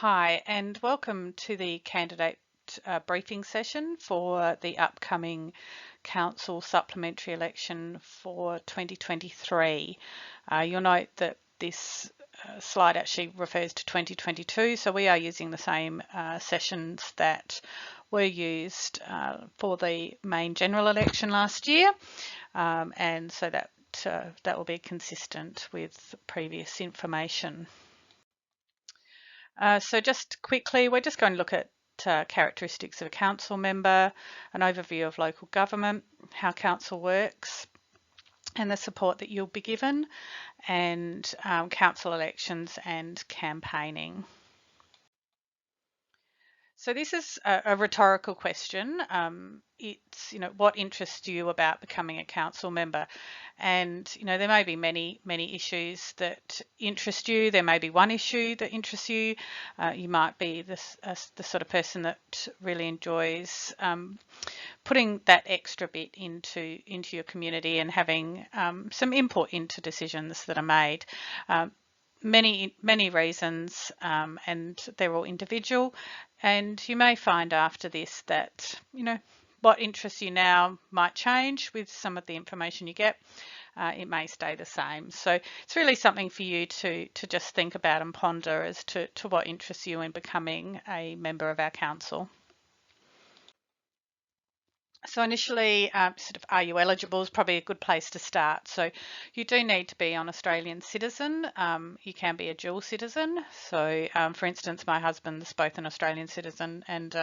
Hi, and welcome to the candidate briefing session for the upcoming council supplementary election for 2023. You'll note that this slide actually refers to 2022, so we are using the same sessions that were used for the main general election last year, and so that will be consistent with previous information. So just quickly, we're just going to look at characteristics of a council member, an overview of local government, how council works, and the support that you'll be given, and council elections and campaigning. So this is a rhetorical question. It's, what interests you about becoming a council member? And, there may be many issues that interest you. There may be one issue that interests you. You might be the sort of person that really enjoys putting that extra bit into your community and having some input into decisions that are made. Many reasons, and they're all individual, and you may find after this that what interests you now might change with some of the information you get. It may stay the same, so it's really something for you to just think about and ponder as to what interests you in becoming a member of our council. So initially, sort of, are you eligible is probably a good place to start. So you do need to be an Australian citizen. You can be a dual citizen. So for instance, my husband's both an Australian citizen and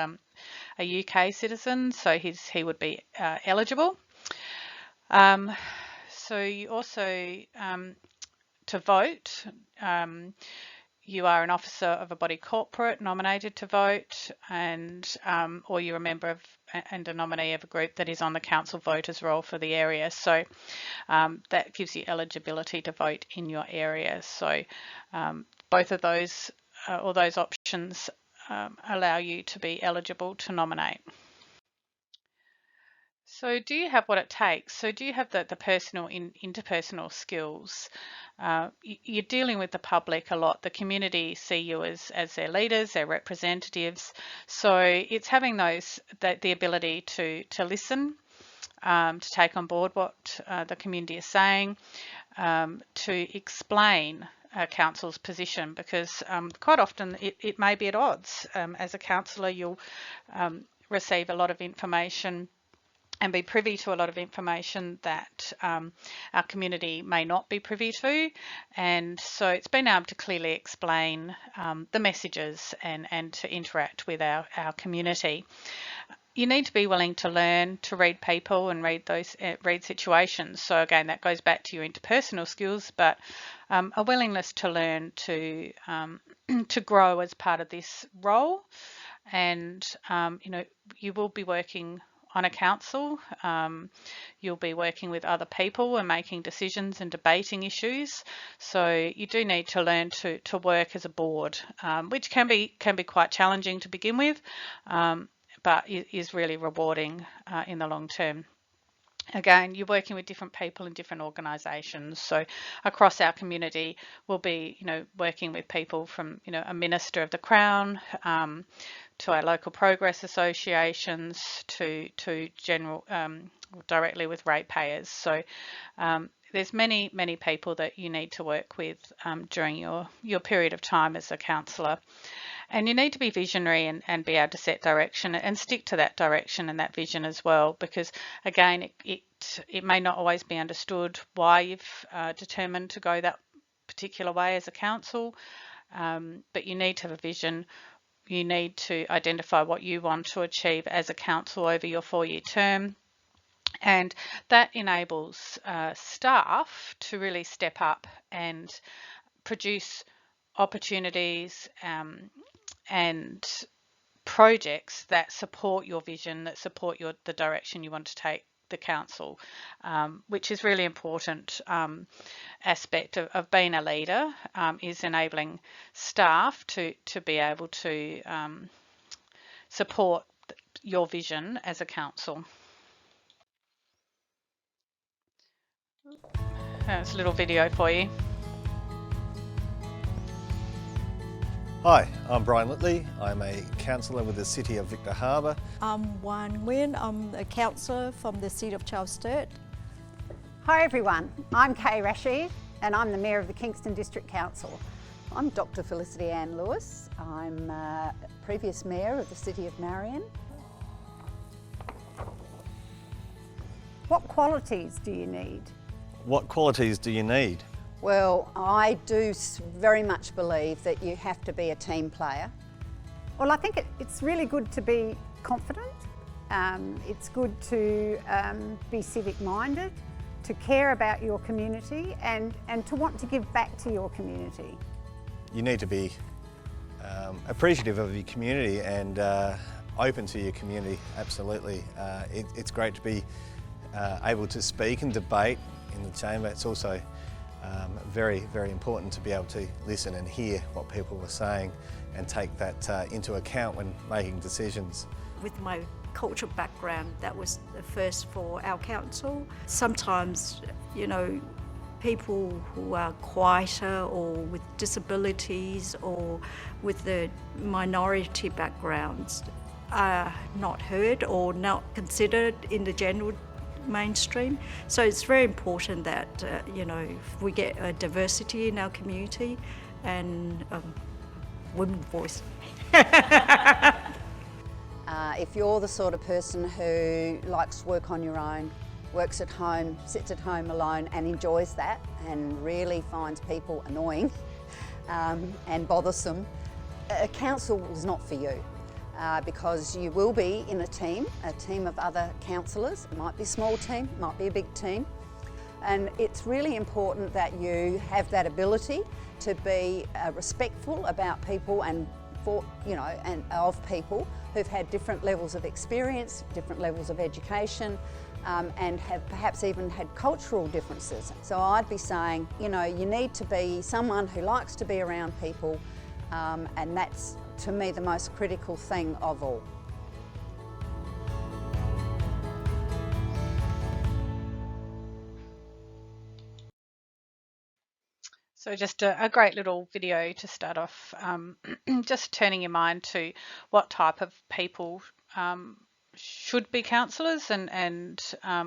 a UK citizen, so he would be eligible. So you also, to vote, you are an officer of a body corporate nominated to vote, and or you're a member of and a nominee of a group that is on the council voters roll for the area. So that gives you eligibility to vote in your area. So both of those or those options allow you to be eligible to nominate. So do you have what it takes? So do you have the personal interpersonal skills? You're dealing with the public a lot. The community see you as their leaders, their representatives. So it's having the ability to listen, to take on board what the community is saying, to explain council's position, because quite often it may be at odds. As a councillor, you'll receive a lot of information and be privy to a lot of information that our community may not be privy to. And so it's been able to clearly explain the messages and to interact with our community. You need to be willing to learn to read people and read situations. So again, that goes back to your interpersonal skills, but a willingness to learn to grow as part of this role. And you will be working on a council. You'll be working with other people and making decisions and debating issues. So you do need to learn to work as a board, which can be quite challenging to begin with, but is really rewarding in the long term. Again, you're working with different people in different organisations. So across our community, we'll be, working with people from, a minister of the Crown, to our local progress associations, to general, directly with ratepayers. So there's many people that you need to work with during your period of time as a councillor. And you need to be visionary and be able to set direction and stick to that direction and that vision as well, because again, it may not always be understood why you've determined to go that particular way as a council, but you need to have a vision. You need to identify what you want to achieve as a council over your 4-year term. And that enables staff to really step up and produce opportunities and projects that support your vision, that support the direction you want to take the council, which is really important aspect of being a leader, is enabling staff to be able to support your vision as a council. That's a little video for you. Hi, I'm Brian Litley. I'm a councillor with the City of Victor Harbor. I'm Wan Nguyen. I'm a councillor from the seat of Charles Sturt. Hi everyone, I'm Kay Rashid and I'm the Mayor of the Kingston District Council. I'm Dr Felicity Ann Lewis. I'm previous Mayor of the City of Marion. What qualities do you need? What qualities do you need? Well, I do very much believe that you have to be a team player. Well, I think it's really good to be confident. It's good to be civic-minded, to care about your community and to want to give back to your community. You need to be appreciative of your community and open to your community, absolutely. It's great to be able to speak and debate in the chamber. It's also very, very important to be able to listen and hear what people are saying and take that into account when making decisions. With my cultural background, that was the first for our council. Sometimes, you know, people who are quieter or with disabilities or with the minority backgrounds are not heard or not considered in the general mainstream. So it's very important that you know, we get a diversity in our community and women's voice. If you're the sort of person who likes to work on your own, works at home, sits at home alone and enjoys that and really finds people annoying and bothersome, a council is not for you. Because you will be in a team of other councillors. It might be a small team, it might be a big team. And it's really important that you have that ability to be respectful about people and of people who've had different levels of experience, different levels of education, and have perhaps even had cultural differences. So I'd be saying, you know, you need to be someone who likes to be around people, and that's, to me, the most critical thing of all. So just a great little video to start off, just turning your mind to what type of people should be councillors and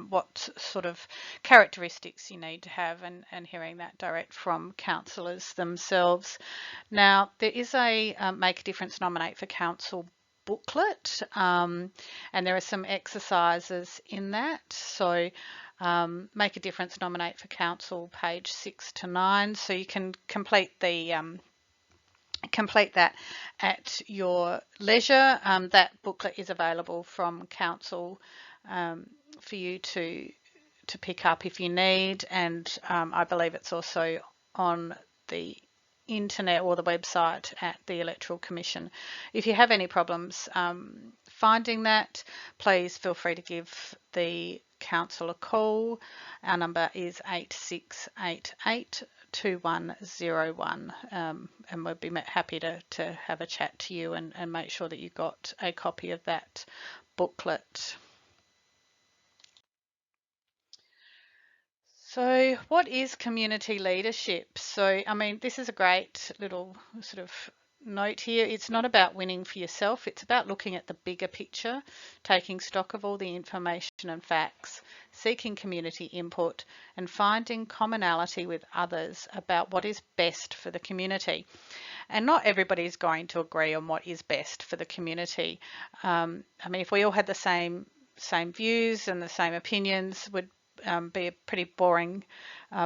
what sort of characteristics you need to have, and hearing that direct from councillors themselves. Now, there is a Make a Difference, Nominate for Council booklet, and there are some exercises in that. So Make a Difference, Nominate for Council, page 6 to 9. So you can complete that at your leisure. That booklet is available from council for you to pick up if you need, and I believe it's also on the internet or the website at the Electoral Commission. If you have any problems finding that, please feel free to give the council a call. Our number is 8688 2101, and we'd be happy to have a chat to you and make sure that you got a copy of that booklet. So what is community leadership? So, I mean, this is a great little sort of note here. It's not about winning for yourself. It's about looking at the bigger picture, taking stock of all the information and facts, seeking community input, and finding commonality with others about what is best for the community. And not everybody is going to agree on what is best for the community. I mean, if we all had the same views and the same opinions, would be a pretty boring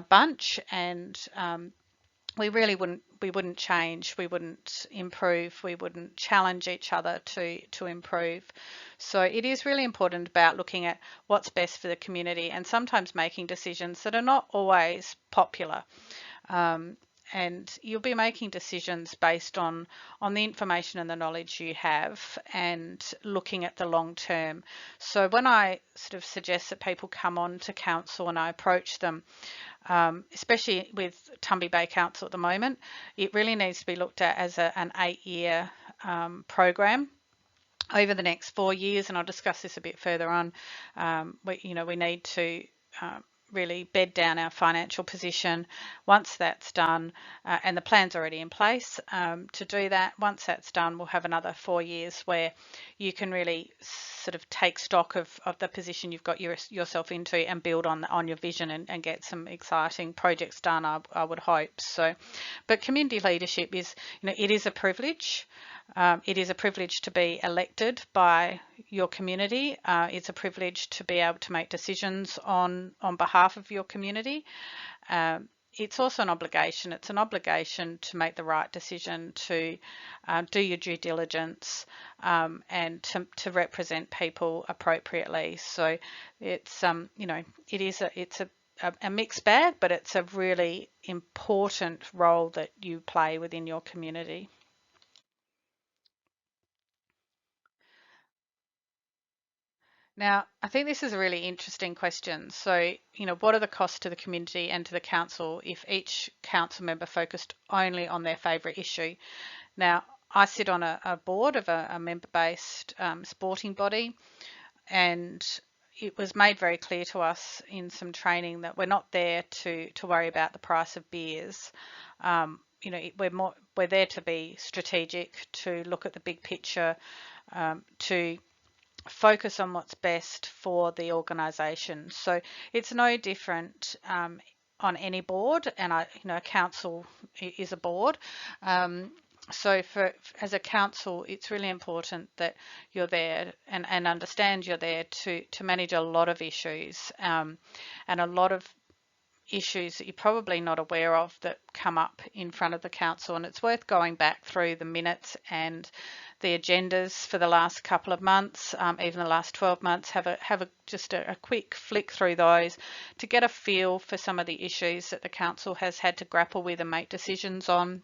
bunch, and we really wouldn't change, we wouldn't improve, we wouldn't challenge each other to improve. So it is really important about looking at what's best for the community and sometimes making decisions that are not always popular. And you'll be making decisions based on the information and the knowledge you have and looking at the long term. So when I sort of suggest that people come on to council and I approach them, especially with Tumby Bay Council at the moment, it really needs to be looked at as an 8-year program over the next 4 years, and I'll discuss this a bit further on. We need to really bed down our financial position. Once that's done, and the plan's already in place to do that, once that's done, we'll have another 4 years where you can really sort of take stock of the position you've got yourself into and build on your vision and get some exciting projects done, I would hope. So, but community leadership is, it is a privilege. It is a privilege to be elected by your community. It's a privilege to be able to make decisions on behalf of your community. It's also an obligation. It's an obligation to make the right decision, to do your due diligence, and to represent people appropriately. So it's it's a mixed bag, but it's a really important role that you play within your community. Now, I think this is a really interesting question. So, what are the costs to the community and to the council if each council member focused only on their favourite issue? Now, I sit on a board of a member-based sporting body, and it was made very clear to us in some training that we're not there to worry about the price of beers. We're there to be strategic, to look at the big picture, to focus on what's best for the organisation. So it's no different on any board, and a council is a board. So as a council, it's really important that you're there and understand you're there to manage a lot of issues, and a lot of issues that you're probably not aware of that come up in front of the council. And it's worth going back through the minutes and the agendas for the last couple of months, even the last 12 months. Have a quick flick through those to get a feel for some of the issues that the council has had to grapple with and make decisions on,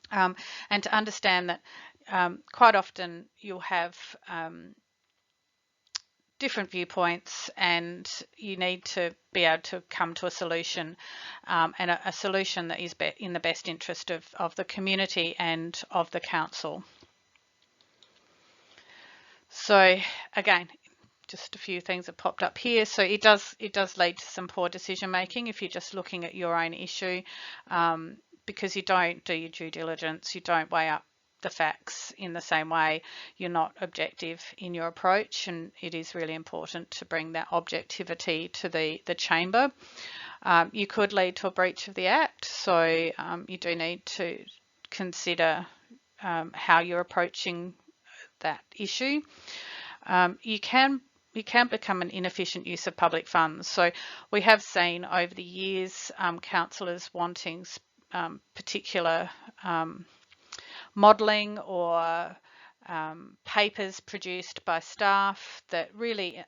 and to understand that quite often you'll have different viewpoints, and you need to be able to come to a solution, and a solution that is in the best interest of the community and of the council. So again, just a few things that popped up here. So it does lead to some poor decision making if you're just looking at your own issue, because you don't do your due diligence, you don't weigh up the facts in the same way, you're not objective in your approach, and it is really important to bring that objectivity to the chamber. You could lead to a breach of the Act, so you do need to consider how you're approaching that issue. You can become an inefficient use of public funds. So we have seen over the years councillors wanting particular modelling or papers produced by staff that really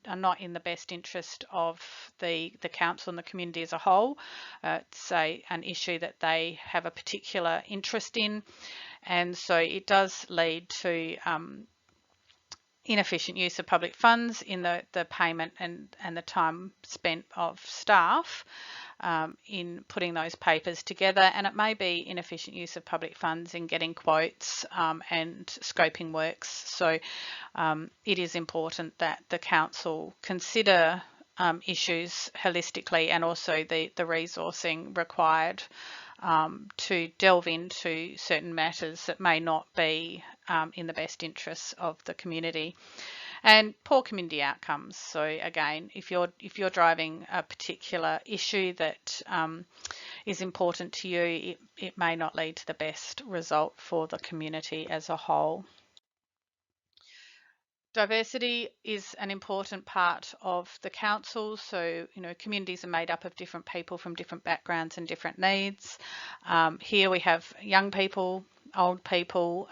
are not in the best interest of the council and the community as a whole. It's an issue that they have a particular interest in, and so it does lead to inefficient use of public funds in the payment and the time spent of staff in putting those papers together, and it may be inefficient use of public funds in getting quotes and scoping works. So it is important that the council consider issues holistically, and also the resourcing required to delve into certain matters that may not be in the best interests of the community. And poor community outcomes. So again, if you're driving a particular issue that is important to you, it may not lead to the best result for the community as a whole. Diversity is an important part of the council. So, communities are made up of different people from different backgrounds and different needs. Here we have young people, old people,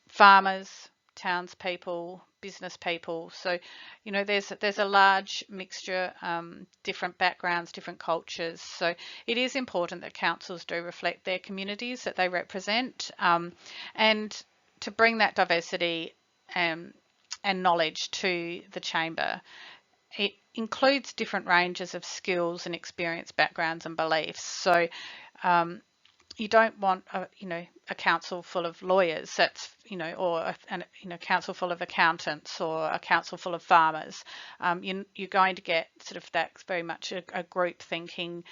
farmers, townspeople, business people. So, there's a large mixture, different backgrounds, different cultures. So it is important that councils do reflect their communities that they represent, and to bring that diversity and knowledge to the chamber. It includes different ranges of skills and experience, backgrounds and beliefs. So you don't want a council full of lawyers, that's or a council full of accountants or a council full of farmers. You're going to get sort of that very much a group thinking.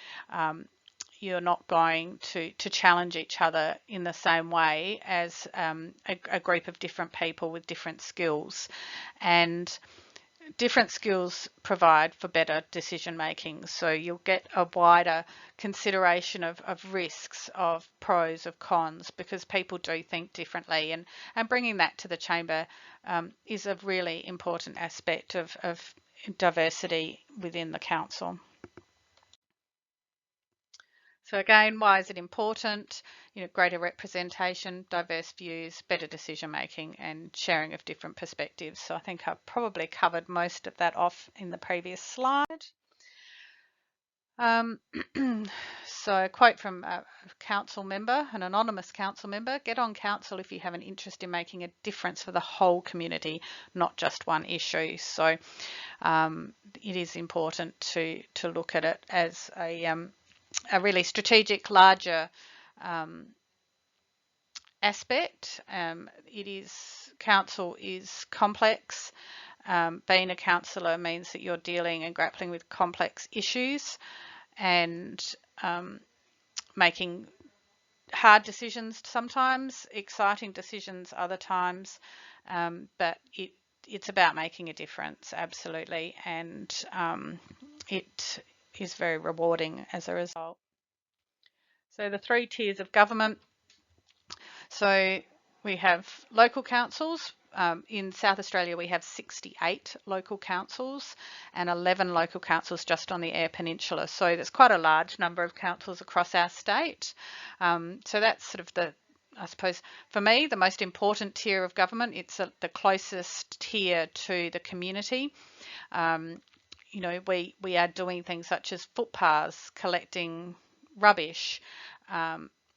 You're not going to challenge each other in the same way as a group of different people with different skills, and different skills provide for better decision making. So you'll get a wider consideration of risks, of pros, of cons, because people do think differently, and bringing that to the chamber is a really important aspect of diversity within the council. So again, why is it important? Greater representation, diverse views, better decision making, and sharing of different perspectives. So I think I've probably covered most of that off in the previous slide. So a quote from a council member, an anonymous council member: "Get on council if you have an interest in making a difference for the whole community, not just one issue." So it is important to look at it as a really strategic, larger aspect. Council is complex. Being a councillor means that you're dealing and grappling with complex issues and making hard decisions sometimes, exciting decisions other times, but it's about making a difference, absolutely, and it is very rewarding as a result. So the 3 tiers of government. So we have local councils. In South Australia, we have 68 local councils and 11 local councils just on the Eyre Peninsula. So there's quite a large number of councils across our state. So that's sort of I suppose, for me, the most important tier of government. It's the closest tier to the community. We are doing things such as footpaths, collecting rubbish,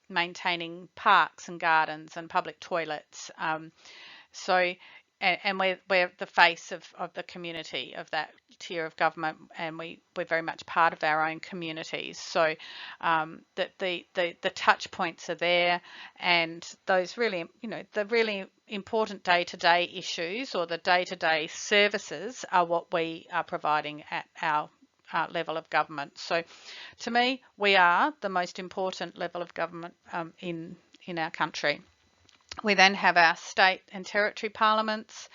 maintaining parks and gardens and public toilets. And we're the face of the community, of that tier of government, and we're very much part of our own communities. So that the touch points are there, and those really, the really important day-to-day issues or the day-to-day services are what we are providing at our level of government. So to me, we are the most important level of government in our country. We then have our state and territory parliaments.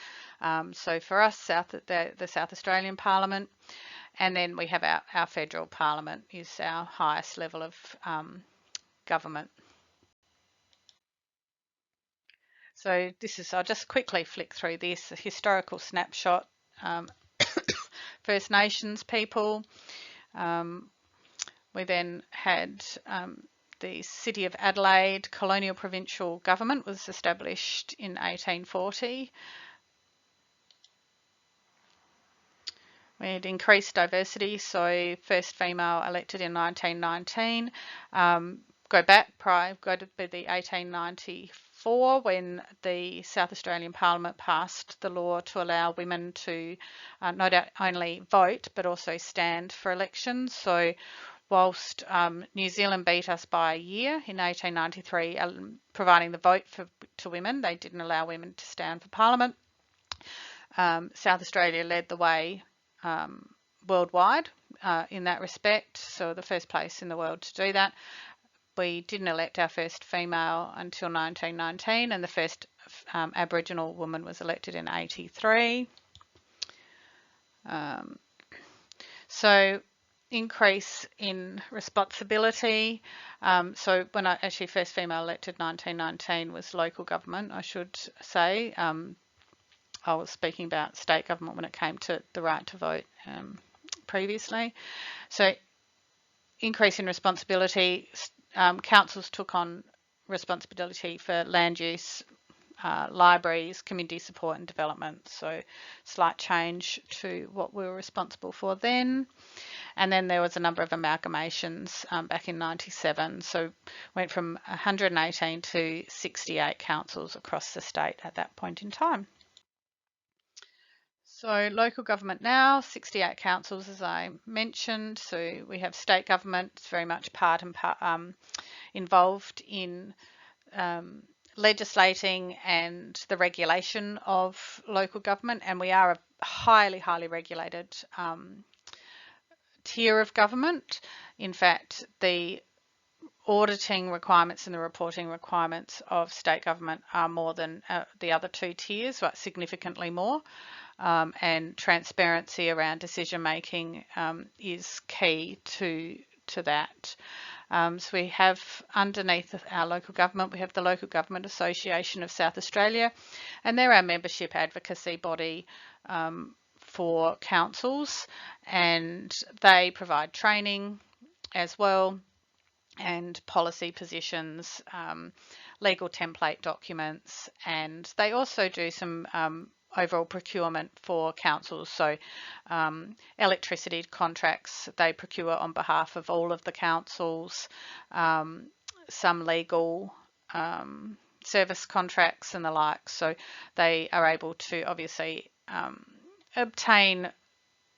So for us, the South Australian Parliament, and then we have our federal parliament is our highest level of government. So I'll just quickly flick through this, a historical snapshot. First Nations people. We then had the City of Adelaide colonial provincial government was established in 1840. We had increased diversity, so first female elected in 1919. Go to the 1894 when the South Australian Parliament passed the law to allow women to not only vote but also stand for elections. So whilst New Zealand beat us by a year in 1893, providing the vote to women, they didn't allow women to stand for Parliament. South Australia led the way worldwide in that respect, so the first place in the world to do that. We didn't elect our first female until 1919, and the first Aboriginal woman was elected in 83. So increase in responsibility. So when I actually first female elected 1919 was local government, I should say. I was speaking about state government when it came to the right to vote previously. So increase in responsibility. Councils took on responsibility for land use, libraries, community support and development. So slight change to what we were responsible for then. And then there was a number of amalgamations back in 97. So went from 118 to 68 councils across the state at that point in time. So local government now, 68 councils as I mentioned. So we have state government, it's very much part and part involved in legislating and the regulation of local government, and we are a highly regulated tier of government. In fact, the auditing requirements and the reporting requirements of state government are more than the other two tiers, but significantly more. And transparency around decision making is key to that. So we have underneath our local government, we have the Local Government Association of South Australia, and they're our membership advocacy body for councils, and they provide training as well and policy positions, legal template documents, and they also do some overall procurement for councils. So electricity contracts they procure on behalf of all of the councils, some legal service contracts and the like. So they are able to obviously obtain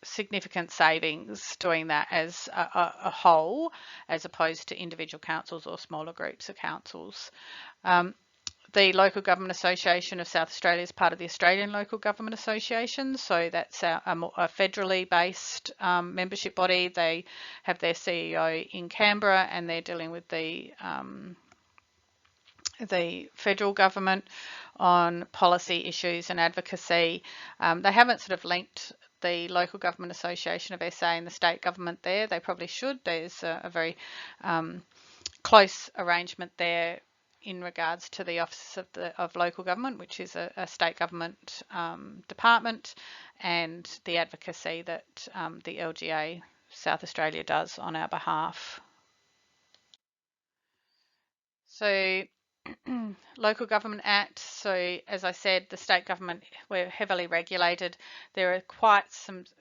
significant savings doing that as a whole, as opposed to individual councils or smaller groups of councils. The Local Government Association of South Australia is part of the Australian Local Government Association, so that's a federally based membership body. They have their CEO in Canberra, and they're dealing with the federal government on policy issues and advocacy. They haven't sort of linked the Local Government Association of SA and the state government there. They probably should. There's a very close arrangement there in regards to the Office of Local Government, which is a state government department, and the advocacy that the LGA South Australia does on our behalf. So Local Government Act, so as I said, the state government, we're heavily regulated. There are quite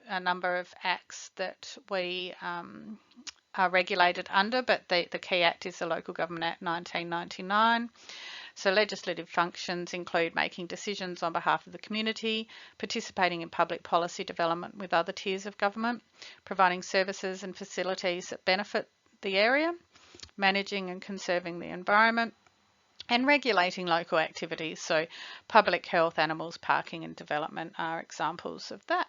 a number of acts that we are regulated under, but the key act is the Local Government Act 1999. So legislative functions include making decisions on behalf of the community, participating in public policy development with other tiers of government, providing services and facilities that benefit the area, managing and conserving the environment, and regulating local activities. So public health, animals, parking and development are examples of that.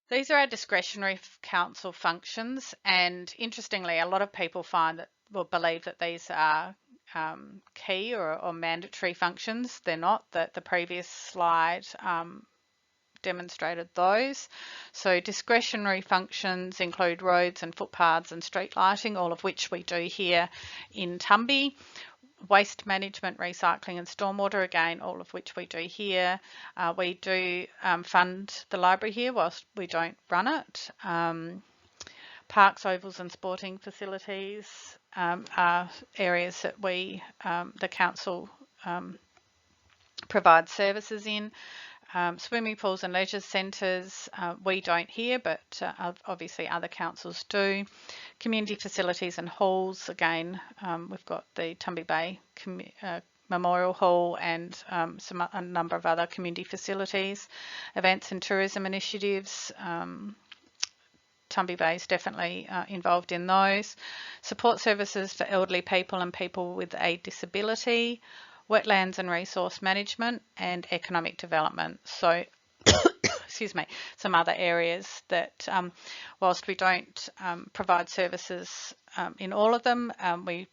These are our discretionary council functions, and interestingly, a lot of people find that believe that these are key or mandatory functions. They're not. That the previous slide demonstrated those. So discretionary functions include roads and footpaths and street lighting, all of which we do here in Tumby. Waste management, recycling and stormwater, again, all of which we do here. We do fund the library here whilst we don't run it. Parks, ovals and sporting facilities are areas that we, the council, provide services in. Swimming pools and leisure centres, we don't here, but obviously other councils do. Community facilities and halls, again, we've got the Tumby Bay Memorial Hall and a number of other community facilities. Events and tourism initiatives, Tumby Bay is definitely involved in those. Support services for elderly people and people with a disability. Wetlands and resource management, and economic development. So, excuse me, some other areas that, whilst we don't provide services in all of them, we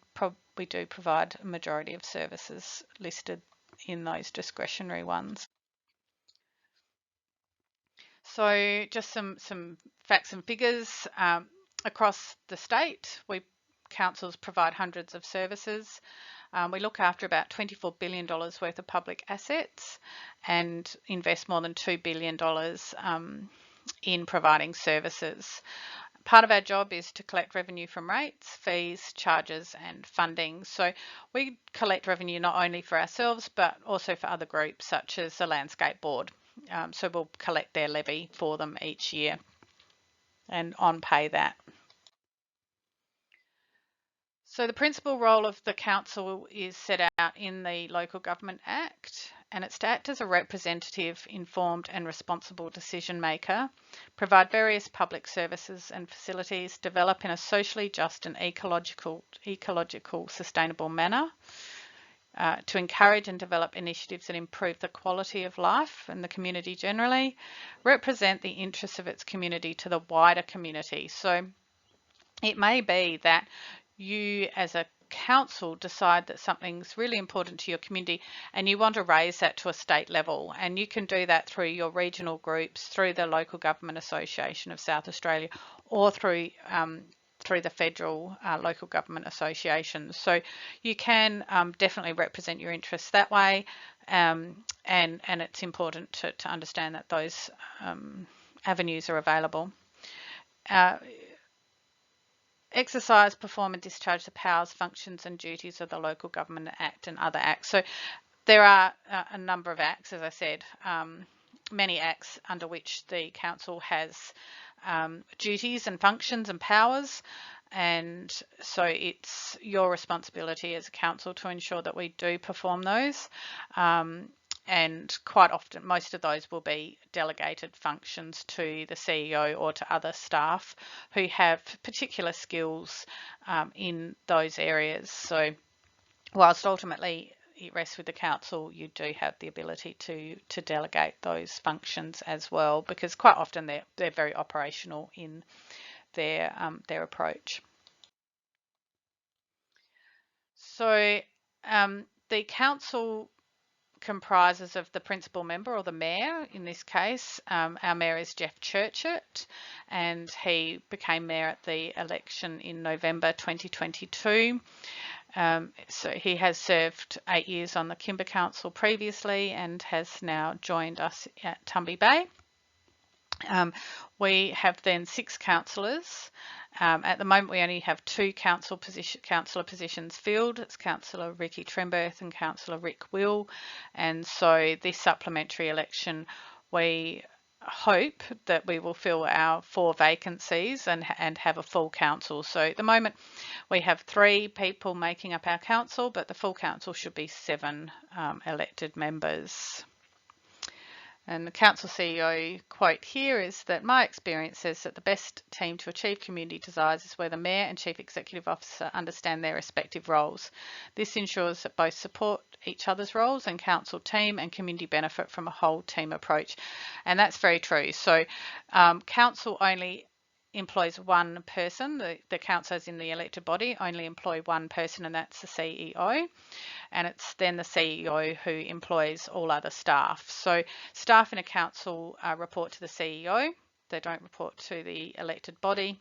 do provide a majority of services listed in those discretionary ones. So, just some facts and figures. Across the state, councils provide hundreds of services. We look after about $24 billion worth of public assets and invest more than $2 billion in providing services. Part of our job is to collect revenue from rates, fees, charges and funding. So we collect revenue not only for ourselves but also for other groups such as the Landscape Board. So we'll collect their levy for them each year and on pay that. So the principal role of the council is set out in the Local Government Act, and it's to act as a representative, informed and responsible decision maker, provide various public services and facilities, develop in a socially just and ecological sustainable manner, to encourage and develop initiatives that improve the quality of life in the community generally, represent the interests of its community to the wider community. So it may be that you as a council decide that something's really important to your community and you want to raise that to a state level, and you can do that through your regional groups, through the Local Government Association of South Australia, or through the federal local government associations. So you can definitely represent your interests that way, and it's important to understand that those avenues are available. Exercise, perform and discharge the powers, functions and duties of the Local Government Act and other acts. So there are a number of acts, as I said, many acts under which the council has duties and functions and powers, and so it's your responsibility as a council to ensure that we do perform those. And quite often, most of those will be delegated functions to the CEO or to other staff who have particular skills in those areas. So whilst ultimately it rests with the council, you do have the ability to delegate those functions as well, because quite often they're very operational in their approach. So the council comprises of the principal member, or the mayor in this case. Our mayor is Jeff Churchett, and he became mayor at the election in November 2022. So he has served 8 years on the Kimber Council previously and has now joined us at Tumby Bay. We have then 6 councillors. At the moment, we only have 2 councillor positions filled. It's Councillor Ricky Tremberth and Councillor Rick Will. And so this supplementary election, we hope that we will fill our 4 vacancies and have a full council. So at the moment, we have 3 people making up our council, but the full council should be 7 elected members. And the council CEO quote here is that my experience says that the best team to achieve community desires is where the Mayor and Chief Executive Officer understand their respective roles. This ensures that both support each other's roles and council team and community benefit from a whole team approach. And that's very true. So council only employs one person. The councillors in the elected body only employ one person, and that's the CEO. And it's then the CEO who employs all other staff. So staff in a council report to the CEO. They don't report to the elected body.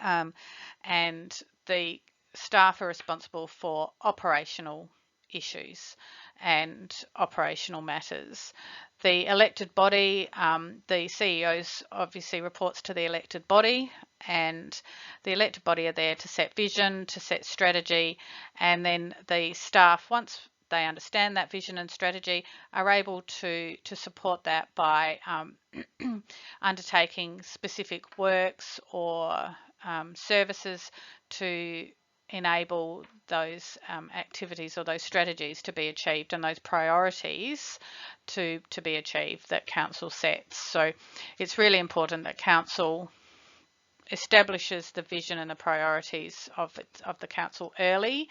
And the staff are responsible for operational issues and operational matters. The elected body, the CEOs obviously reports to the elected body, and the elected body are there to set vision, to set strategy, and then the staff, once they understand that vision and strategy, are able to support that by undertaking specific works or services to enable those activities or those strategies to be achieved, and those priorities to be achieved that council sets. So it's really important that council establishes the vision and the priorities of the council early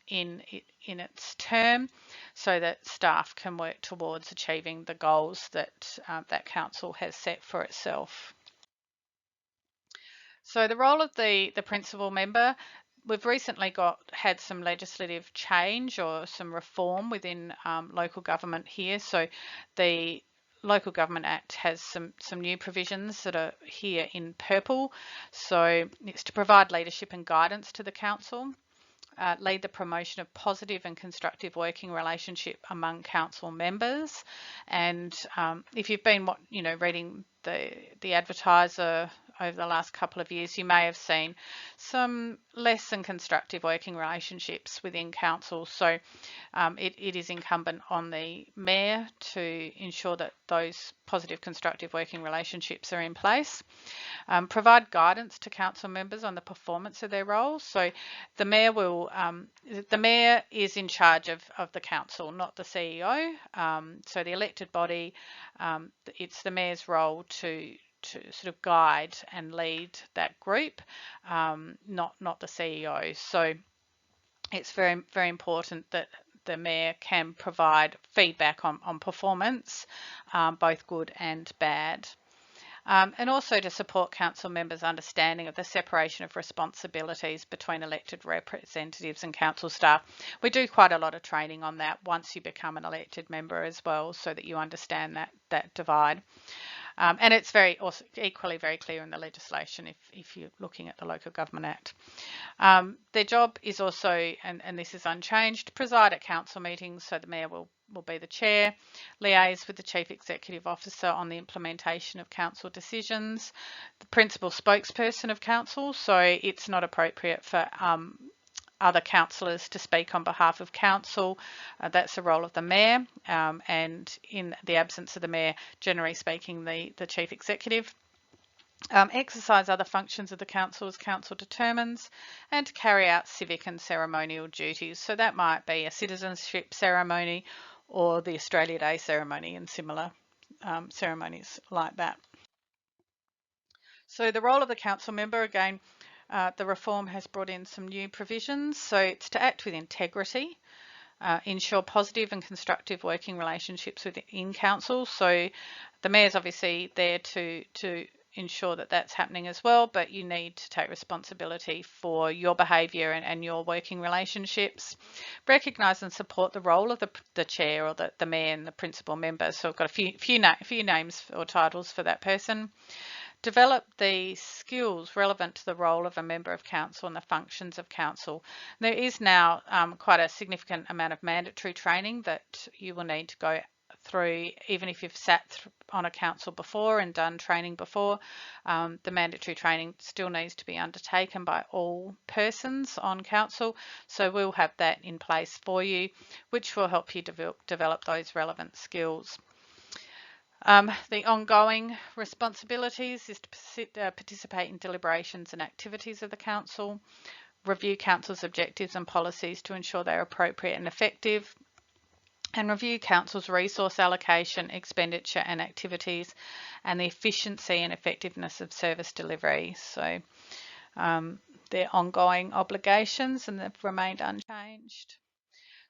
in its term, so that staff can work towards achieving the goals that that council has set for itself. So the role of the principal member, we've recently had some legislative change or some reform within local government here. So the Local Government Act has some new provisions that are here in purple. So it's to provide leadership and guidance to the council, lead the promotion of positive and constructive working relationship among council members. And if you've been reading the Advertiser over the last couple of years, you may have seen some less than constructive working relationships within council. So it is incumbent on the mayor to ensure that those positive constructive working relationships are in place. Provide guidance to council members on the performance of their roles. So the mayor is in charge of the council, not the CEO. So the elected body, it's the mayor's role to sort of guide and lead that group, not the CEO. So it's very, very important that the mayor can provide feedback on performance, both good and bad. And also to support council members' understanding of the separation of responsibilities between elected representatives and council staff. We do quite a lot of training on that once you become an elected member as well, so that you understand that divide. And it's equally very clear in the legislation if you're looking at the Local Government Act. Their job is also, and this is unchanged, preside at council meetings, so the mayor will be the chair, liaise with the chief executive officer on the implementation of council decisions, the principal spokesperson of council, so it's not appropriate for other councillors to speak on behalf of council. That's the role of the mayor, and in the absence of the mayor, generally speaking, the chief executive. Exercise other functions of the council as council determines, and to carry out civic and ceremonial duties. So that might be a citizenship ceremony or the Australia Day ceremony and similar ceremonies like that. So the role of the council member, again, the reform has brought in some new provisions. So it's to act with integrity, ensure positive and constructive working relationships within council. So the mayor's obviously there to ensure that that's happening as well, but you need to take responsibility for your behaviour and your working relationships. Recognise and support the role of the chair or the mayor and the principal member. So I've got a few names or titles for that person. Develop the skills relevant to the role of a member of council and the functions of council. There is now quite a significant amount of mandatory training that you will need to go through, even if you've sat on a council before and done training before. The mandatory training still needs to be undertaken by all persons on council, so we'll have that in place for you, which will help you develop those relevant skills. The ongoing responsibilities is to participate in deliberations and activities of the council, review council's objectives and policies to ensure they're appropriate and effective, and review council's resource allocation, expenditure and activities, and the efficiency and effectiveness of service delivery. So their ongoing obligations, and they've remained unchanged.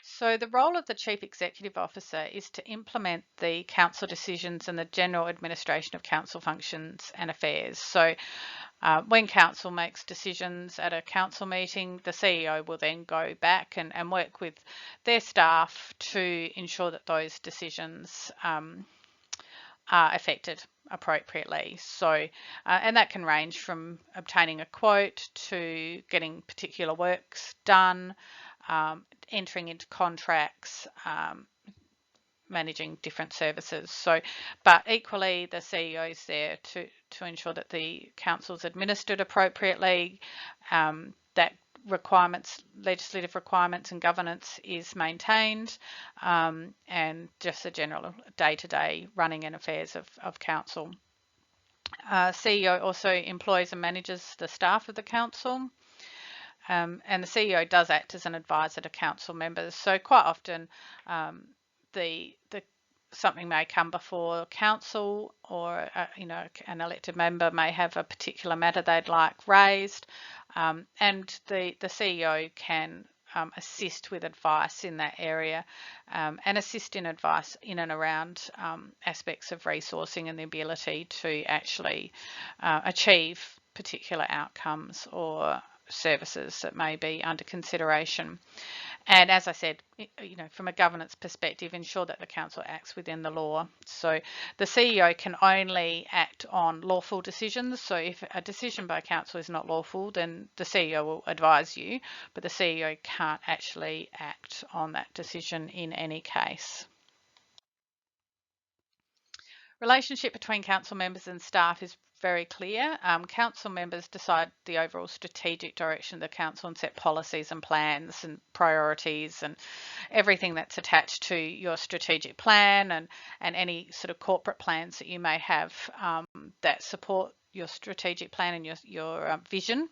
So the role of the Chief Executive Officer is to implement the council decisions and the general administration of council functions and affairs. So when council makes decisions at a council meeting, the CEO will then go back and work with their staff to ensure that those decisions are affected appropriately. So, and that can range from obtaining a quote to getting particular works done, entering into contracts, managing different services. So, but equally, the CEO is there to ensure that the council's administered appropriately, that legislative requirements and governance is maintained, and just the general day-to-day running and affairs of council. CEO also employs and manages the staff of the council. And the CEO does act as an advisor to council members. So quite often something may come before council, or an elected member may have a particular matter they'd like raised, and the CEO can assist with advice in that area, and assist in advice in and around aspects of resourcing and the ability to actually achieve particular outcomes or services that may be under consideration. And as I said, from a governance perspective, ensure that the council acts within the law. So the CEO can only act on lawful decisions. So if a decision by council is not lawful, then the CEO will advise you, but the CEO can't actually act on that decision in any case. Relationship between council members and staff is very clear. Council members decide the overall strategic direction of the council and set policies and plans and priorities and everything that's attached to your strategic plan and any sort of corporate plans that you may have that support your strategic plan and your vision.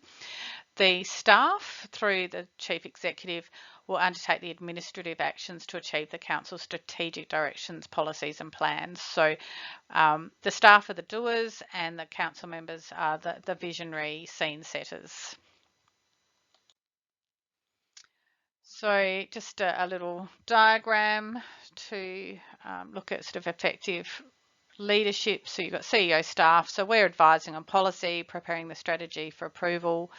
The staff, through the Chief Executive, will undertake the administrative actions to achieve the Council's strategic directions, policies and plans. So the staff are the doers and the council members are the visionary scene setters. So just a little diagram to look at sort of effective leadership. So you've got CEO staff. So we're advising on policy, preparing the strategy for approval.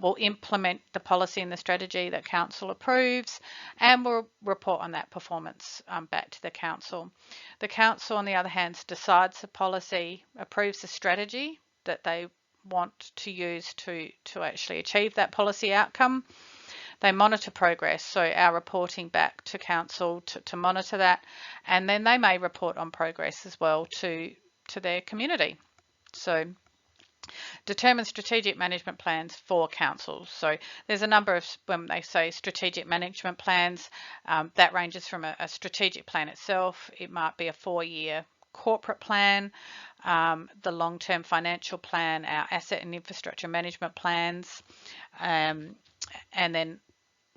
We'll implement the policy and the strategy that council approves, and we'll report on that performance back to the council. The council, on the other hand, decides the policy, approves the strategy that they want to use to actually achieve that policy outcome. They monitor progress, so our reporting back to council to monitor that, and then they may report on progress as well to their community. So determine strategic management plans for councils. So there's a number of, when they say strategic management plans, that ranges from a strategic plan itself. It might be a 4-year corporate plan, the long-term financial plan, our asset and infrastructure management plans, and then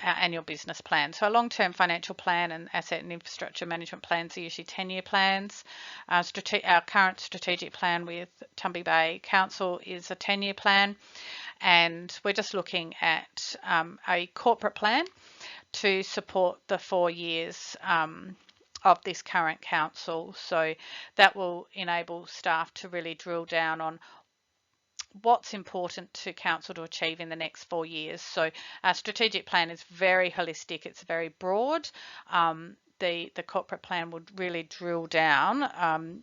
our annual business plan. So a long-term financial plan and asset and infrastructure management plans are usually 10-year plans. Our current strategic plan with Tumby Bay Council is a 10-year plan, and we're just looking at a corporate plan to support the 4 years of this current council. So that will enable staff to really drill down on what's important to council to achieve in the next 4 years. So our strategic plan is very holistic, it's very broad. The corporate plan would really drill down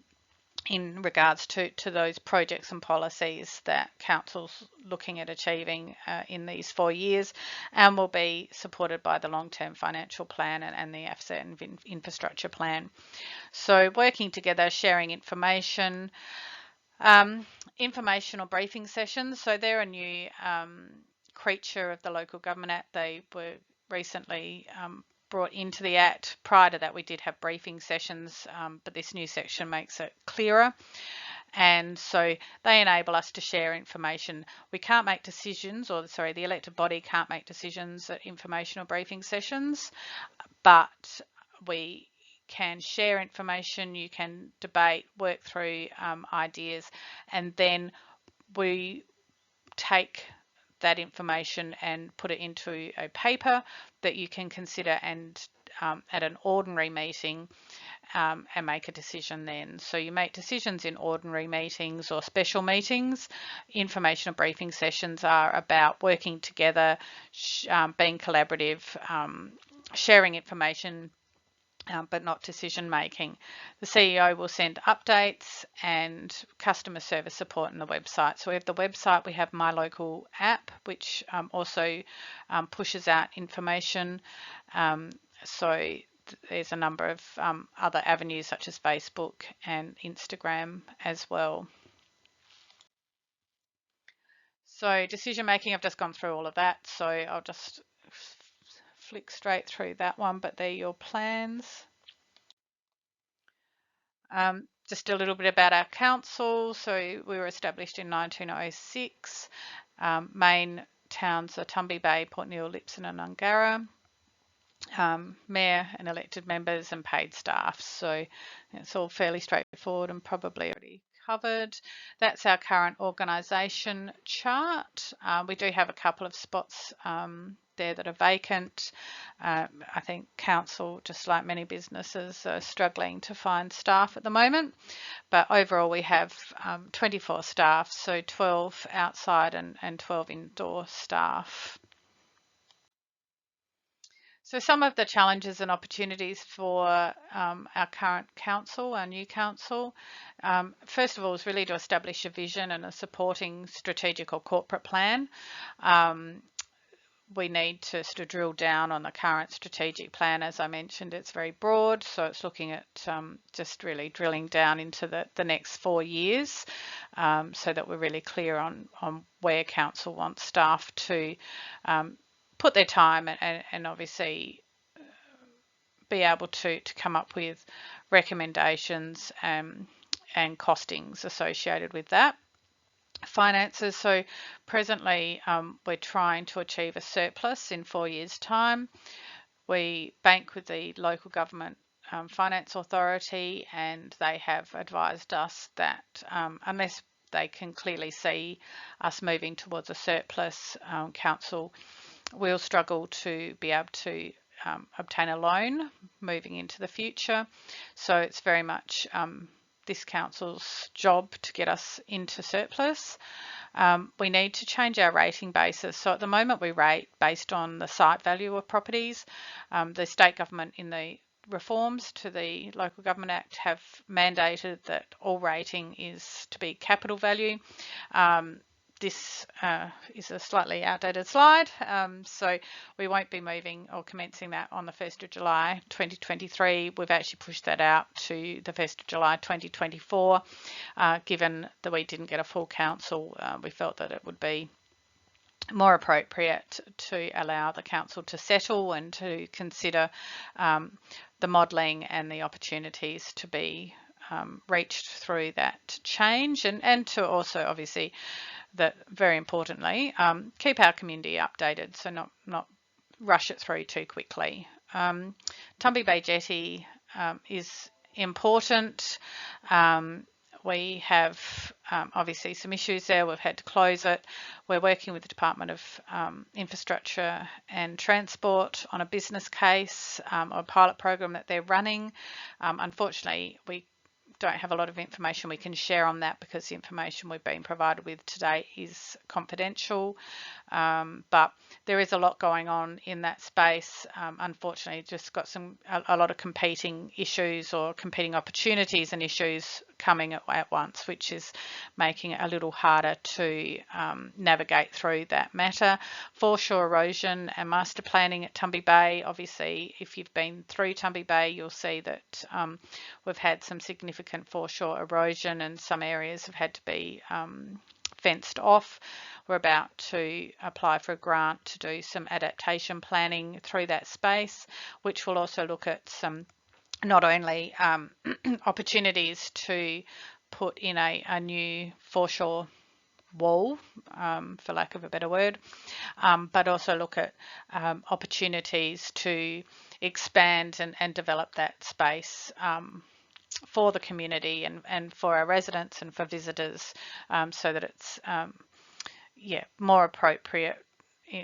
in regards to those projects and policies that council's looking at achieving in these 4 years, and will be supported by the long-term financial plan and the asset and infrastructure plan. So working together, sharing information, informational briefing sessions. So they're a new creature of the Local Government Act. They were recently brought into the Act. Prior to that, we did have briefing sessions, but this new section makes it clearer. And so they enable us to share information. We can't make decisions, or sorry, the elected body can't make decisions at informational briefing sessions, but we can share information, you can debate, work through ideas, and then we take that information and put it into a paper that you can consider and at an ordinary meeting and make a decision then. So you make decisions in ordinary meetings or special meetings. Informational briefing sessions are about working together, being collaborative, sharing information, but not decision making. The CEO will send updates and customer service support on the website. So we have the website, we have My Local app, which also pushes out information. So there's a number of other avenues such as Facebook and Instagram as well. So decision making, I've just gone through all of that, so I'll just flick straight through that one, but they're your plans. Just a little bit about our council. So we were established in 1906. Main towns are Tumby Bay, Port Neill, Lipson and Ungara. Mayor and elected members and paid staff. So it's all fairly straightforward and probably already covered. That's our current organisation chart. We do have a couple of spots there that are vacant. I think council, just like many businesses, are struggling to find staff at the moment, but overall we have 24 staff, so 12 outside and 12 indoor staff. So some of the challenges and opportunities for our current council, our new council, first of all is really to establish a vision and a supporting strategic or corporate plan. we need to sort of drill down on the current strategic plan. As I mentioned, it's very broad, so it's looking at just really drilling down into the next 4 years, so that we're really clear on where council wants staff to put their time and obviously be able to come up with recommendations and costings associated with that. Finances, so presently we're trying to achieve a surplus in 4 years' time. We bank with the local government finance authority, and they have advised us that unless they can clearly see us moving towards a surplus, council will struggle to be able to obtain a loan moving into the future. So it's very much this council's job to get us into surplus. We need to change our rating basis. So at the moment we rate based on the site value of properties. The state government in the reforms to the Local Government Act have mandated that all rating is to be capital value. This is a slightly outdated slide, so we won't be moving or commencing that on the 1st of July 2023. We've actually pushed that out to the 1st of July 2024. Given that we didn't get a full council, we felt that it would be more appropriate to allow the council to settle and to consider the modelling and the opportunities to be reached through that change, and to also obviously that very importantly keep our community updated, so not rush it through too quickly. Tumby Bay Jetty is important. We have obviously some issues there. We've had to close it. We're working with the Department of Infrastructure and Transport on a business case, or a pilot program that they're running. Unfortunately, we don't have a lot of information we can share on that because the information we've been provided with today is confidential. But there is a lot going on in that space. Unfortunately, just got a lot of competing issues or competing opportunities and issues coming at once, which is making it a little harder to navigate through that matter. Foreshore erosion and master planning at Tumby Bay. Obviously, if you've been through Tumby Bay, you'll see that we've had some significant foreshore erosion, and some areas have had to be fenced off. We're about to apply for a grant to do some adaptation planning through that space, which will also look at some not only opportunities to put in a new foreshore wall, for lack of a better word, but also look at opportunities to expand and develop that space for the community and for our residents and for visitors, so that it's more appropriate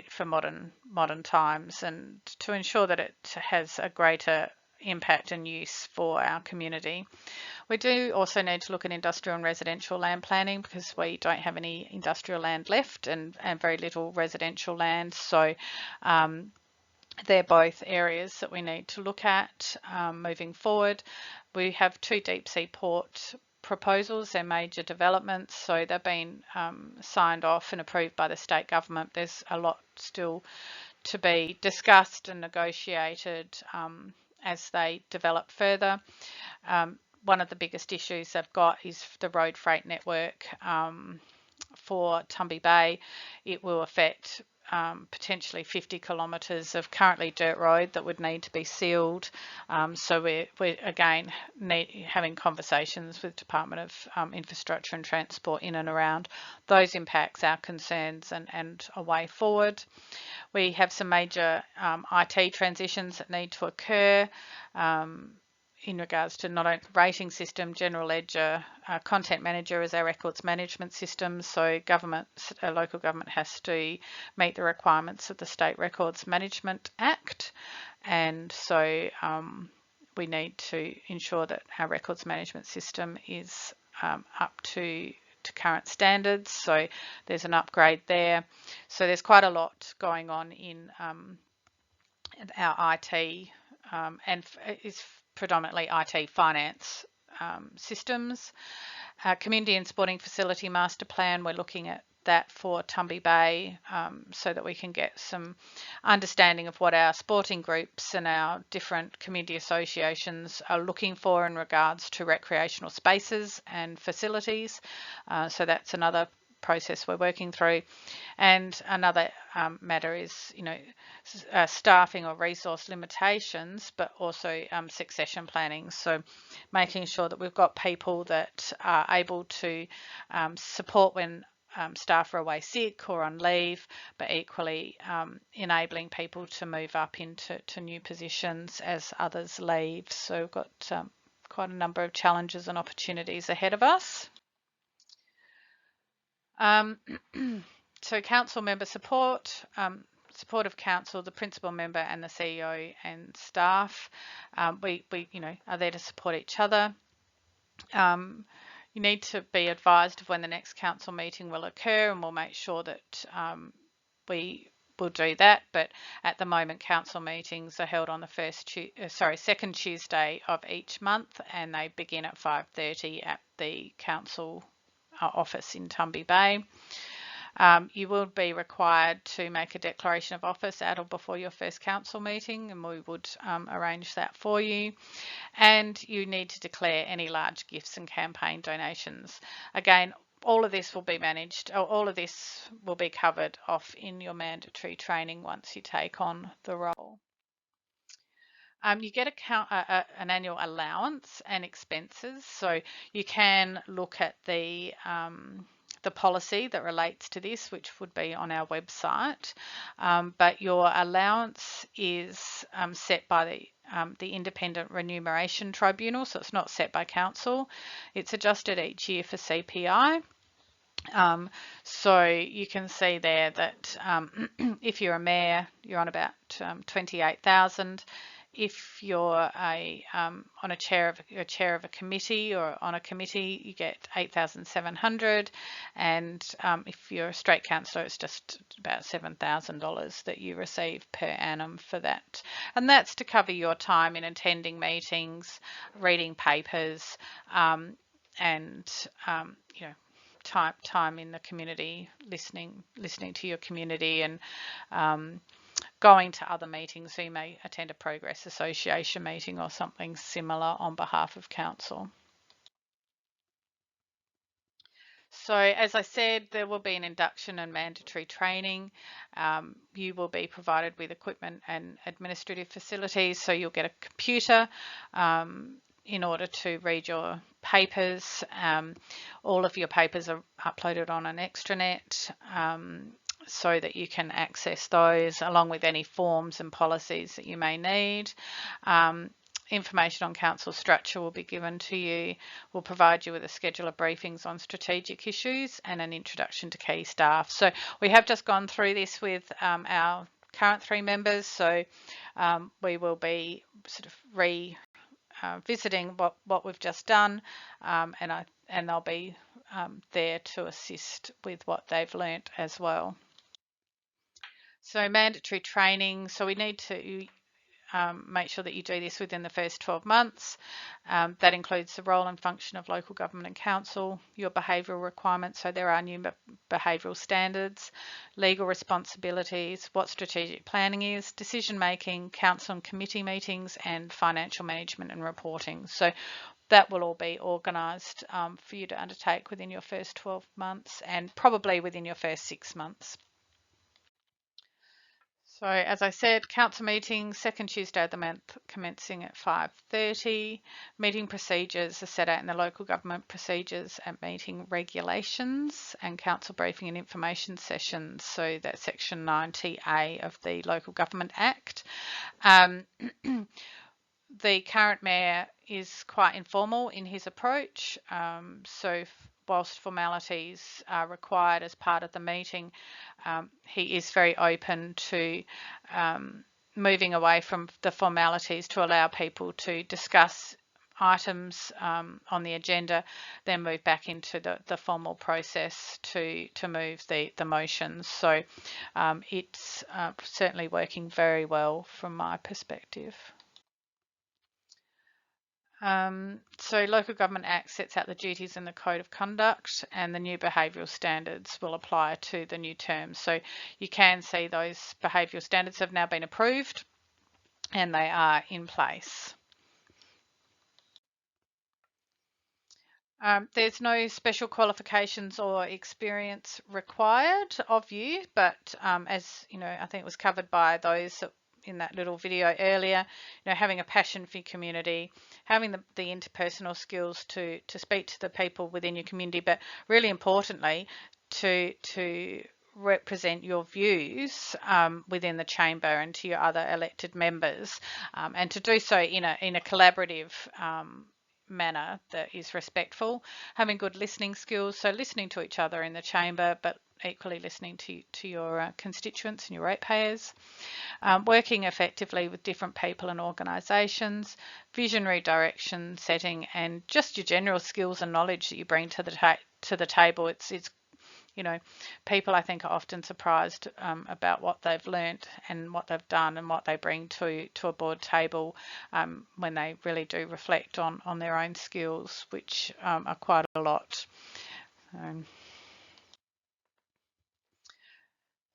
for modern times, and to ensure that it has a greater impact and use for our community. We do also need to look at industrial and residential land planning, because we don't have any industrial land left and very little residential land. So they're both areas that we need to look at moving forward. We have 2 deep sea port proposals. They're major developments, so they've been signed off and approved by the state government. There's a lot still to be discussed and negotiated as they develop further. One of the biggest issues they've got is the road freight network for Tumby Bay. It will affect potentially 50 kilometres of currently dirt road that would need to be sealed. So we're again having conversations with Department of Infrastructure and Transport in and around those impacts, our concerns, and a way forward. We have some major IT transitions that need to occur in regards to not only the rating system, general ledger, content manager as our records management system. So local government has to meet the requirements of the State Records Management Act, and so we need to ensure that our records management system is up to current standards. So there's an upgrade there. So there's quite a lot going on in our IT, and is predominantly IT finance systems. Community and sporting facility master plan, we're looking at that for Tumby Bay, so that we can get some understanding of what our sporting groups and our different community associations are looking for in regards to recreational spaces and facilities. So that's another process we're working through. And another matter is, staffing or resource limitations, but also succession planning. So making sure that we've got people that are able to support when staff are away sick or on leave, but equally enabling people to move up into new positions as others leave. So we've got quite a number of challenges and opportunities ahead of us. So council member support, support of council, the principal member and the CEO and staff. We are there to support each other. You need to be advised of when the next council meeting will occur, and we'll make sure that we will do that. But at the moment, council meetings are held on the second Tuesday of each month, and they begin at 5:30 at the council office in Tumby Bay. You will be required to make a declaration of office at or before your first council meeting, and we would arrange that for you. And you need to declare any large gifts and campaign donations. Again, all of this will be managed, or all of this will be covered off in your mandatory training once you take on the role. You get an annual allowance and expenses, so you can look at the policy that relates to this, which would be on our website. But your allowance is set by the Independent Remuneration Tribunal, so it's not set by council. It's adjusted each year for CPI. So you can see there that if you're a mayor, you're on about 28,000. If you're on a chair of a committee or on a committee, you get 8,700, and if you're a straight councillor, it's just about $7,000 that you receive per annum for that, and that's to cover your time in attending meetings, reading papers, and time in the community, listening to your community, and going to other meetings. So you may attend a Progress Association meeting or something similar on behalf of council. So as I said, there will be an induction and mandatory training. You will be provided with equipment and administrative facilities. So you'll get a computer in order to read your papers. All of your papers are uploaded on an extranet, so that you can access those along with any forms and policies that you may need. Information on council structure will be given to you. We'll provide you with a schedule of briefings on strategic issues and an introduction to key staff. So we have just gone through this with our current 3 members, so we will be sort of revisiting what we've just done, and they'll be there to assist with what they've learnt as well. So mandatory training, so we need to make sure that you do this within the first 12 months. That includes the role and function of local government and council, your behavioural requirements, so there are new behavioural standards, legal responsibilities, what strategic planning is, decision making, council and committee meetings, and financial management and reporting. So that will all be organised for you to undertake within your first 12 months and probably within your first 6 months. So as I said, council meeting, second Tuesday of the month, commencing at 5:30. Meeting procedures are set out in the local government procedures and meeting regulations, and council briefing and information sessions. So that's section 90A of the Local Government Act. The current mayor is quite informal in his approach. So whilst formalities are required as part of the meeting, he is very open to moving away from the formalities to allow people to discuss items on the agenda, then move back into the formal process to move the motions. So it's certainly working very well from my perspective. So Local Government Act sets out the duties in the Code of Conduct, and the new behavioural standards will apply to the new terms. So you can see those behavioural standards have now been approved and they are in place. There's no special qualifications or experience required of you, but as you know, I think it was covered by those in that little video earlier, you know, having a passion for your community, having the interpersonal skills to speak to the people within your community, but really importantly, to represent your views within the chamber and to your other elected members, and to do so in a collaborative manner that is respectful, having good listening skills, so listening to each other in the chamber, but equally listening to your constituents and your ratepayers, working effectively with different people and organisations, visionary direction setting, and just your general skills and knowledge that you bring to the table. It's you know, people I think are often surprised about what they've learnt and what they've done and what they bring to a board table when they really do reflect on their own skills, which are quite a lot.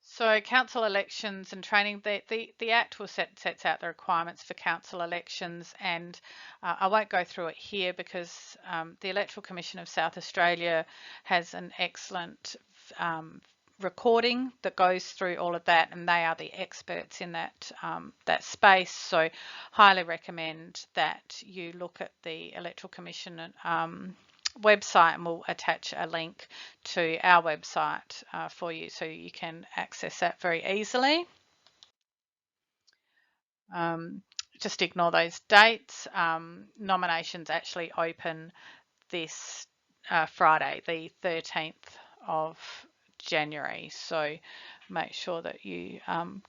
So council elections and training, the Act will sets out the requirements for council elections, and I won't go through it here because the Electoral Commission of South Australia has an excellent recording that goes through all of that, and they are the experts in that space. So highly recommend that you look at the Electoral Commission website, and we'll attach a link to our website for you so you can access that very easily. Just ignore those dates. Nominations actually open this Friday, the 13th of January, so make sure that you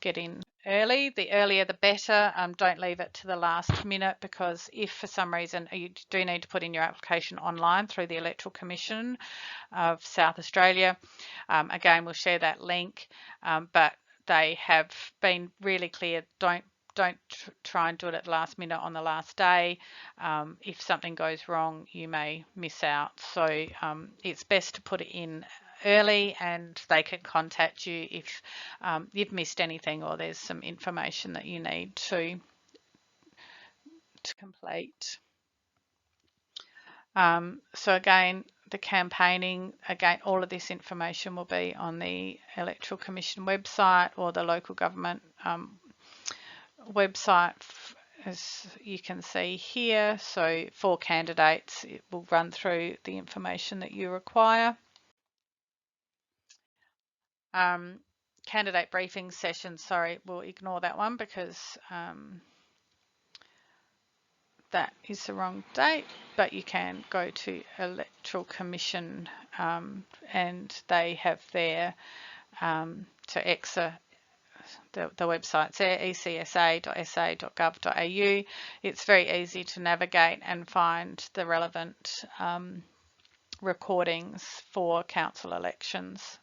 get in early. The earlier the better. Don't leave it to the last minute, because if for some reason you do need to put in your application online through the Electoral Commission of South Australia, again we'll share that link, but they have been really clear, don't try and do it at the last minute on the last day. If something goes wrong, you may miss out, so it's best to put it in early, and they can contact you if you've missed anything or there's some information that you need to complete. So again, the campaigning, again, all of this information will be on the Electoral Commission website or the local government website, as you can see here. So for candidates, it will run through the information that you require. Candidate briefing session, sorry, we'll ignore that one because that is the wrong date, but you can go to Electoral Commission and they have their the website's there, ecsa.sa.gov.au. It's very easy to navigate and find the relevant recordings for council elections.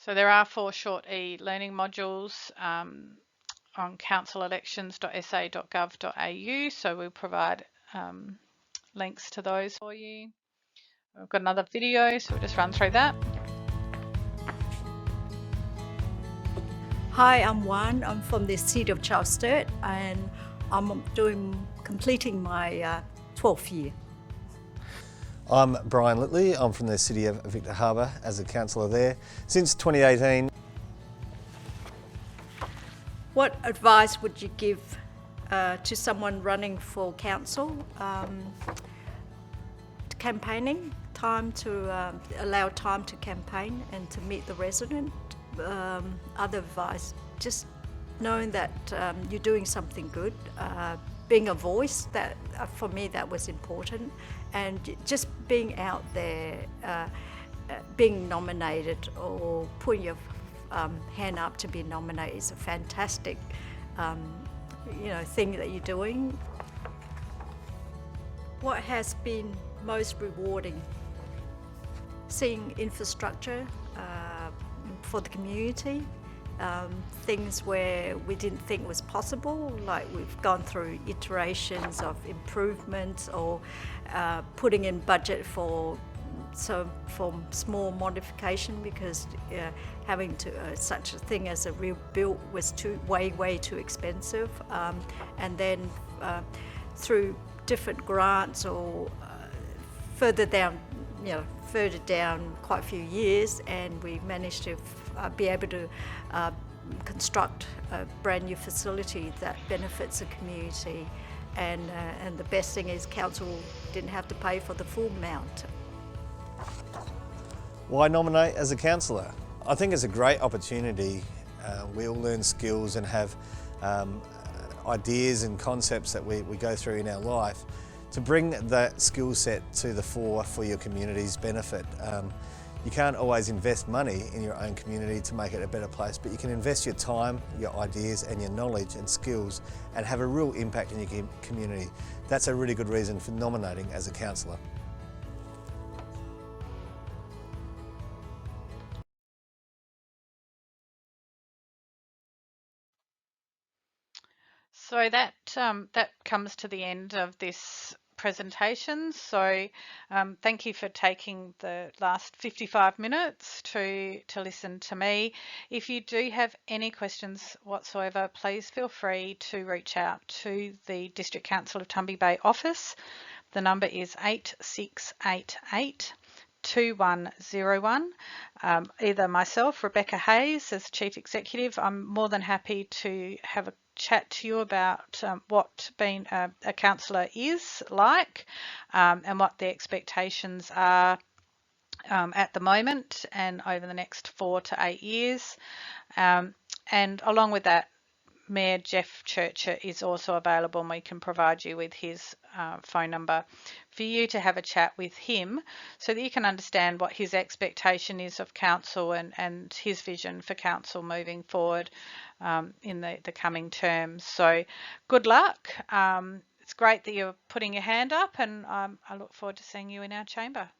So there are 4 short e-learning modules on councilelections.sa.gov.au, so we'll provide links to those for you. We've got another video, so we'll just run through that. Hi, I'm Wan. I'm from the city of Charles Sturt, and I'm completing my 12th year. I'm Brian Litley. I'm from the city of Victor Harbor as a councillor there since 2018. What advice would you give to someone running for council? Campaigning, allow time to campaign and to meet the resident. Other advice, just knowing that you're doing something good, being a voice, that for me that was important, and just being out there, being nominated or putting your hand up to be nominated is a fantastic thing that you're doing. What has been most rewarding? Seeing infrastructure for the community things where we didn't think was possible, like we've gone through iterations of improvements or putting in budget for small modification, because having to such a thing as a rebuild was way too expensive, and then through different grants or further down quite a few years, and we managed to be able to construct a brand new facility that benefits the community, and the best thing is council didn't have to pay for the full amount. Why nominate as a councillor? I think it's a great opportunity. We all learn skills and have ideas and concepts that we go through in our life to bring that skill set to the fore for your community's benefit. You can't always invest money in your own community to make it a better place, but you can invest your time, your ideas and your knowledge and skills and have a real impact in your community. That's a really good reason for nominating as a councillor. So that comes to the end of this presentation. So thank you for taking the last 55 minutes to listen to me. If you do have any questions whatsoever, please feel free to reach out to the District Council of Tumby Bay office. The number is 8688 2101. Either myself, Rebecca Hayes, as Chief Executive, I'm more than happy to have a chat to you about what being a councillor is like, and what the expectations are at the moment and over the next 4 to 8 years. And along with that, Mayor Jeff Churcher is also available, and we can provide you with his phone number for you to have a chat with him so that you can understand what his expectation is of council and his vision for council moving forward in the coming terms. So good luck. It's great that you're putting your hand up, and I look forward to seeing you in our chamber.